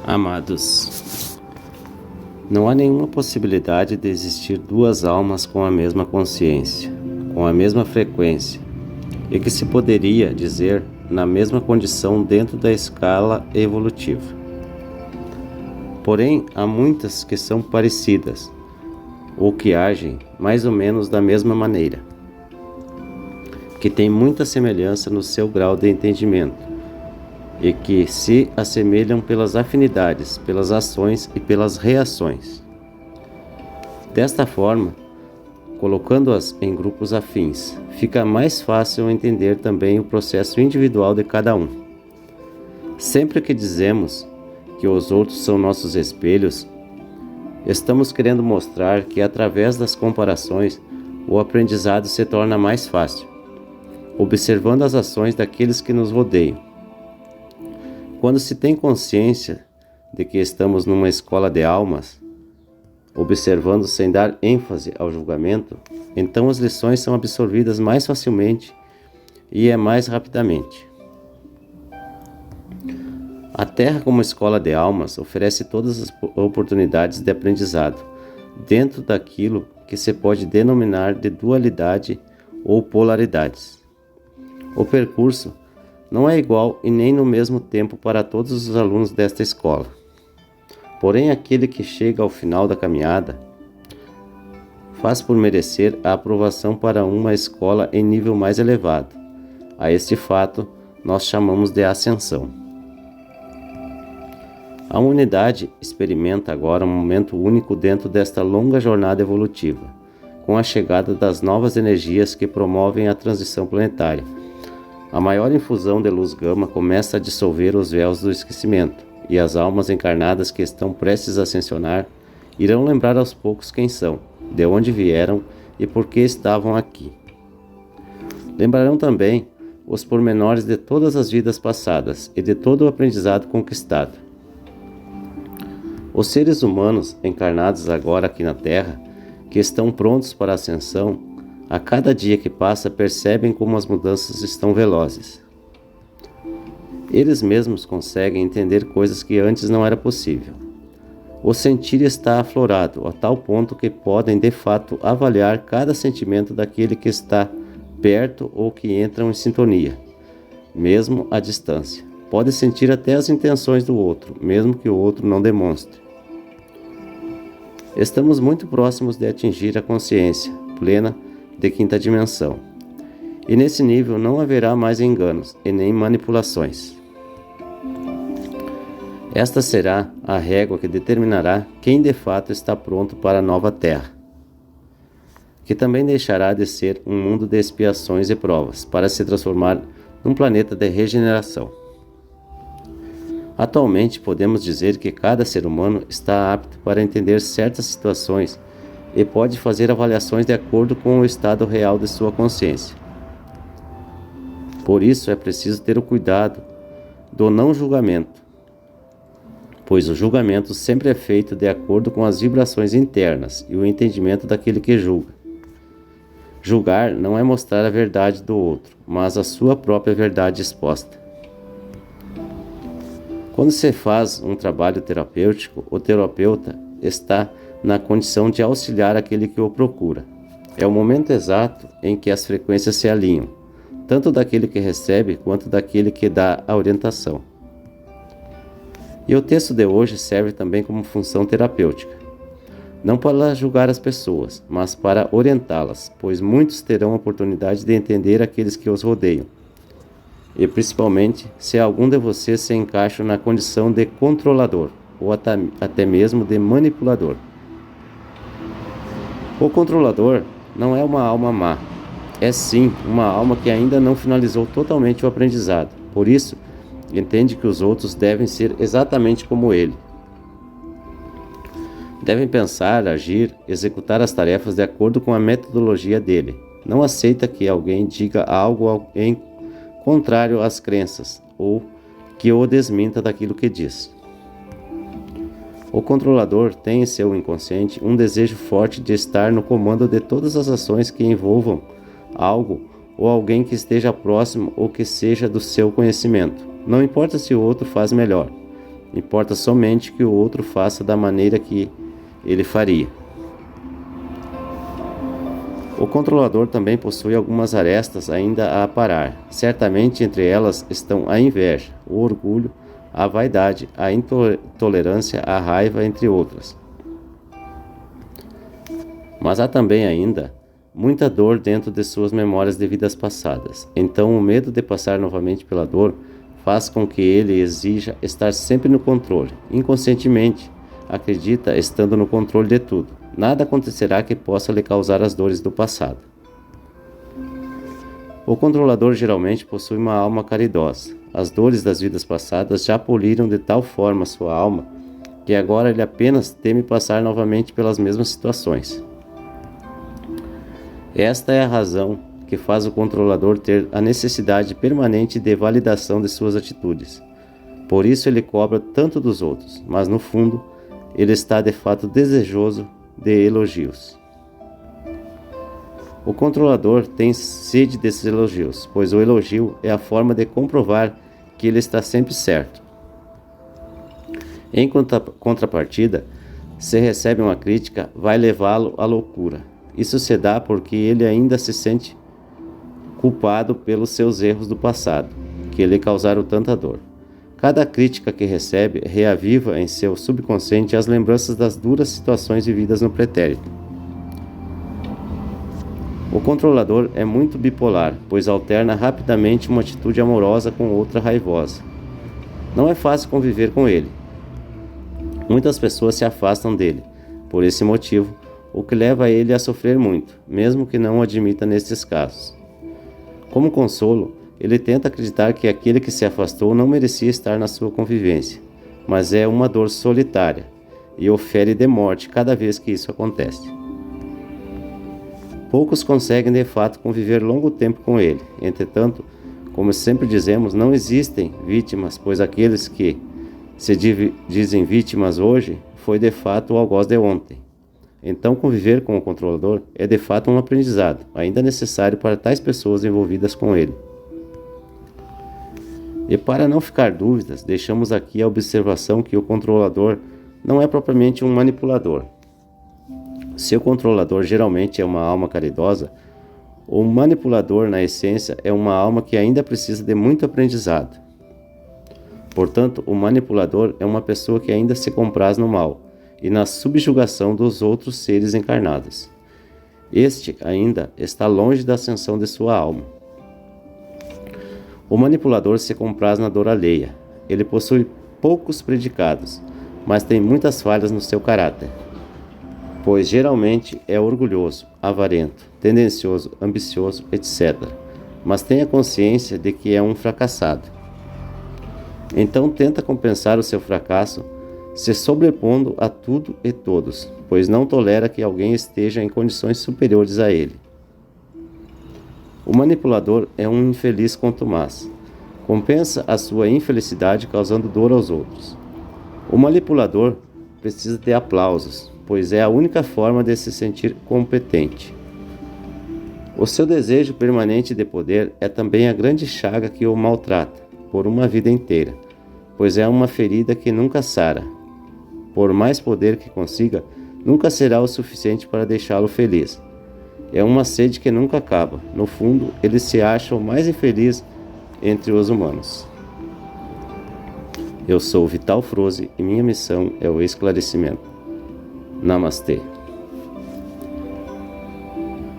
Amados, não há nenhuma possibilidade de existir duas almas com a mesma consciência, com a mesma frequência, e que se poderia dizer na mesma condição dentro da escala evolutiva. Porém, há muitas que são parecidas, ou que agem mais ou menos da mesma maneira, que têm muita semelhança no seu grau de entendimento, e que se assemelham pelas afinidades, pelas ações e pelas reações. Desta forma, colocando-as em grupos afins, fica mais fácil entender também o processo individual de cada um. Sempre que dizemos que os outros são nossos espelhos, estamos querendo mostrar que através das comparações o aprendizado se torna mais fácil, observando as ações daqueles que nos rodeiam. Quando se tem consciência de que estamos numa escola de almas, observando sem dar ênfase ao julgamento, então as lições são absorvidas mais facilmente e mais rapidamente. A Terra, como escola de almas, oferece todas as oportunidades de aprendizado, dentro daquilo que se pode denominar de dualidade ou polaridades. O percurso não é igual e nem no mesmo tempo para todos os alunos desta escola. Porém, aquele que chega ao final da caminhada faz por merecer a aprovação para uma escola em nível mais elevado. A este fato nós chamamos de ascensão. A humanidade experimenta agora um momento único dentro desta longa jornada evolutiva, com a chegada das novas energias que promovem a transição planetária. A maior infusão de luz gama começa a dissolver os véus do esquecimento, e as almas encarnadas que estão prestes a ascensionar irão lembrar aos poucos quem são, de onde vieram e por que estavam aqui. Lembrarão também os pormenores de todas as vidas passadas e de todo o aprendizado conquistado. Os seres humanos encarnados agora aqui na Terra, que estão prontos para a ascensão, a cada dia que passa percebem como as mudanças estão velozes. Eles mesmos conseguem entender coisas que antes não era possível. O sentir está aflorado a tal ponto que podem de fato avaliar cada sentimento daquele que está perto ou que entram em sintonia, mesmo à distância. Pode sentir até as intenções do outro, mesmo que o outro não demonstre. Estamos muito próximos de atingir a consciência plena de quinta dimensão. E nesse nível não haverá mais enganos e nem manipulações. Esta será a régua que determinará quem de fato está pronto para a nova Terra, que também deixará de ser um mundo de expiações e provas, para se transformar num planeta de regeneração. Atualmente podemos dizer que cada ser humano está apto para entender certas situações e pode fazer avaliações de acordo com o estado real de sua consciência. Por isso é preciso ter o cuidado do não julgamento, pois o julgamento sempre é feito de acordo com as vibrações internas e o entendimento daquele que julga. Julgar não é mostrar a verdade do outro, mas a sua própria verdade exposta. Quando se faz um trabalho terapêutico, o terapeuta está na condição de auxiliar aquele que o procura. É o momento exato em que as frequências se alinham, tanto daquele que recebe quanto daquele que dá a orientação. E o texto de hoje serve também como função terapêutica, não para julgar as pessoas, mas para orientá-las, pois muitos terão a oportunidade de entender aqueles que os rodeiam, e principalmente se algum de vocês se encaixa na condição de controlador, ou até mesmo de manipulador. O controlador não é uma alma má, é sim uma alma que ainda não finalizou totalmente o aprendizado, por isso entende que os outros devem ser exatamente como ele. Devem pensar, agir, executar as tarefas de acordo com a metodologia dele. Não aceita que alguém diga algo em contrário às crenças ou que o desminta daquilo que diz. O controlador tem em seu inconsciente um desejo forte de estar no comando de todas as ações que envolvam algo ou alguém que esteja próximo ou que seja do seu conhecimento. Não importa se o outro faz melhor. Importa somente que o outro faça da maneira que ele faria. O controlador também possui algumas arestas ainda a aparar. Certamente entre elas estão a inveja, o orgulho, a vaidade, a intolerância, a raiva, entre outras. Mas há também ainda muita dor dentro de suas memórias de vidas passadas. Então o medo de passar novamente pela dor faz com que ele exija estar sempre no controle. Inconscientemente, acredita estando no controle de tudo. Nada acontecerá que possa lhe causar as dores do passado. O controlador geralmente possui uma alma caridosa. As dores das vidas passadas já poliram de tal forma sua alma que agora ele apenas teme passar novamente pelas mesmas situações. Esta é a razão que faz o controlador ter a necessidade permanente de validação de suas atitudes. Por isso ele cobra tanto dos outros, mas no fundo ele está de fato desejoso de elogios. O controlador tem sede desses elogios, pois o elogio é a forma de comprovar que ele está sempre certo. Em contrapartida, se recebe uma crítica, vai levá-lo à loucura. Isso se dá porque ele ainda se sente culpado pelos seus erros do passado, que lhe causaram tanta dor. Cada crítica que recebe reaviva em seu subconsciente as lembranças das duras situações vividas no pretérito. O controlador é muito bipolar, pois alterna rapidamente uma atitude amorosa com outra raivosa. Não é fácil conviver com ele. Muitas pessoas se afastam dele, por esse motivo, o que leva ele a sofrer muito, mesmo que não o admita nestes casos. Como consolo, ele tenta acreditar que aquele que se afastou não merecia estar na sua convivência, mas é uma dor solitária e o fere de morte cada vez que isso acontece. Poucos conseguem de fato conviver longo tempo com ele. Entretanto, como sempre dizemos, não existem vítimas, pois aqueles que se dizem vítimas hoje foi de fato o algoz de ontem. Então, conviver com o controlador é de fato um aprendizado, ainda necessário para tais pessoas envolvidas com ele. E para não ficar dúvidas, deixamos aqui a observação que o controlador não é propriamente um manipulador. Se o controlador geralmente é uma alma caridosa, o manipulador, na essência, é uma alma que ainda precisa de muito aprendizado. Portanto, o manipulador é uma pessoa que ainda se compraz no mal e na subjugação dos outros seres encarnados. Este ainda está longe da ascensão de sua alma. O manipulador se compraz na dor alheia. Ele possui poucos predicados, mas tem muitas falhas no seu caráter, pois geralmente é orgulhoso, avarento, tendencioso, ambicioso, etc. Mas tem a consciência de que é um fracassado. Então tenta compensar o seu fracasso se sobrepondo a tudo e todos, pois não tolera que alguém esteja em condições superiores a ele. O manipulador é um infeliz contumaz. Compensa a sua infelicidade causando dor aos outros. O manipulador precisa de aplausos, pois é a única forma de se sentir competente. O seu desejo permanente de poder é também a grande chaga que o maltrata por uma vida inteira, pois é uma ferida que nunca sara. Por mais poder que consiga, nunca será o suficiente para deixá-lo feliz. É uma sede que nunca acaba. No fundo, ele se acha o mais infeliz entre os humanos. Eu sou Vital Froze e minha missão é o esclarecimento. Namastê.